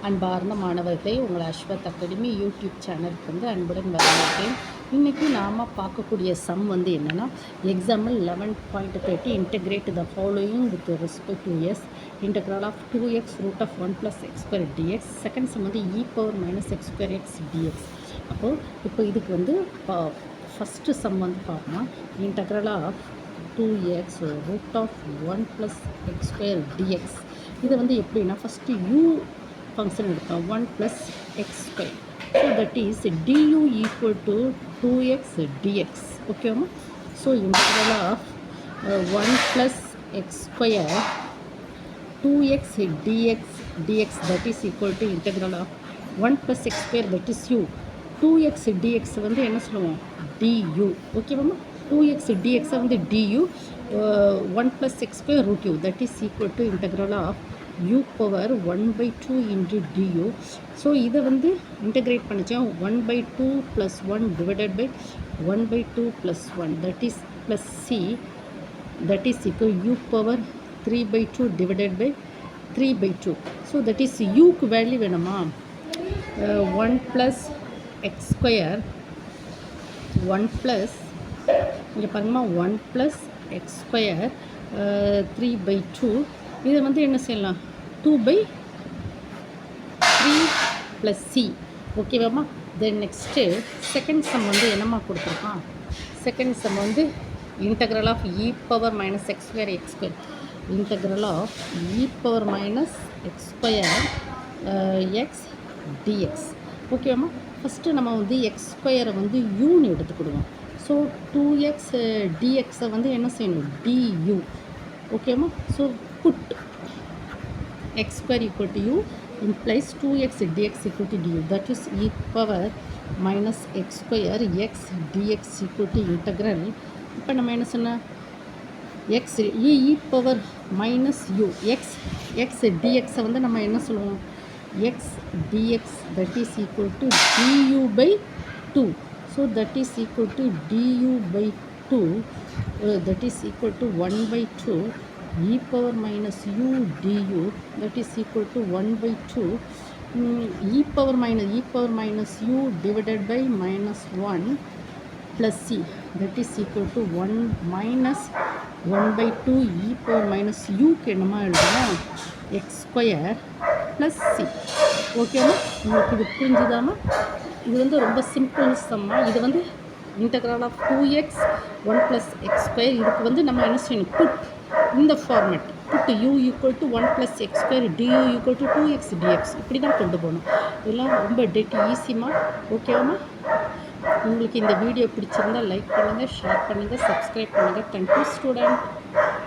அன்பார்ந்த மாணவர்களே, உங்கள் அஸ்வத் அகாடமி யூடியூப் சேனலுக்கு அன்புடன் வரவேற்கிறேன். இன்றைக்கி நாம் பார்க்கக்கூடிய சம் என்னென்னா, example 11.30 integrate the following with respect to S integral of 2x root of 1 + x² dx. Second sum e power -x² x dx. அப்போது இப்போ இதுக்கு ஃபஸ்ட்டு சம் பார்க்கணும். Integral of 2x root of 1 + x² dx. இது எப்படின்னா, first function எடுத்தோம் 1 + x². So that is du equal to 2x dx. Okay, so integral of 1 + x² 2x dx that is equal to integral of 1 + x² that is u. 2x dx என்ன சொல்லுவோம், du. Okay, 2x dx du 1 + x² root u that is equal to integral of u power 1/2 into du. So இதை integrate பண்ணிச்சோம் 1/2 + 1 divided by 1/2 + 1 that is plus c that is equal u power 3/2 divided by 3/2. So that is uக்கு value வேணுமா, 1 + x², 1 + இங்கே பாருங்கம்மா 1 + x² 3/2. இதை என்ன செய்யலாம், 2/3 + c. ஓகேவாம்மா. Then next second sum என்னம்மா கொடுத்துருக்கான், second sum integral of e power -x² x². Integral of e power -x² x dx. ஓகேவாம்மா. ஃபஸ்ட்டு நம்ம x² யூன்னு எடுத்துக்கிடுவோம். ஸோ 2x dx என்ன செய்யணும், du. ஓகேம்மா. So put x² equal to u implies 2x dx equal to du. That is e power -x² x dx equal to integral. இப்போ நம்ம என்ன சொன்னால், x e power -u x dx நம்ம என்ன சொல்லுவோம், x dx that is equal to du/2. So that is equal to du/2 that is equal to 1/2 e power -u du that is equal to 1/2 e power -u divided by -1 plus c that is equal to 1 minus 1/2 e power -u என்னமா எழுதணும், x² plus c. ஓகேவா. உங்களுக்கு இது புரிஞ்சுதாமா? இது ரொம்ப simple சம்மா. இது integral of 2x 1 + x². இதுக்கு நம்ம என்ன செய்யணும், புட் இந்த format, put u equal to 1 + x² du equal to 2x dx. இப்படி தான் கொண்டு போகணும். இதெல்லாம் ரொம்ப டெட் ஈஸிமா. ஓகேவாம்மா. உங்களுக்கு இந்த வீடியோ பிடிச்சிருந்தால் லைக் பண்ணுங்கள், ஷேர் பண்ணுங்கள், சப்ஸ்கிரைப் பண்ணுங்கள். Thank you student.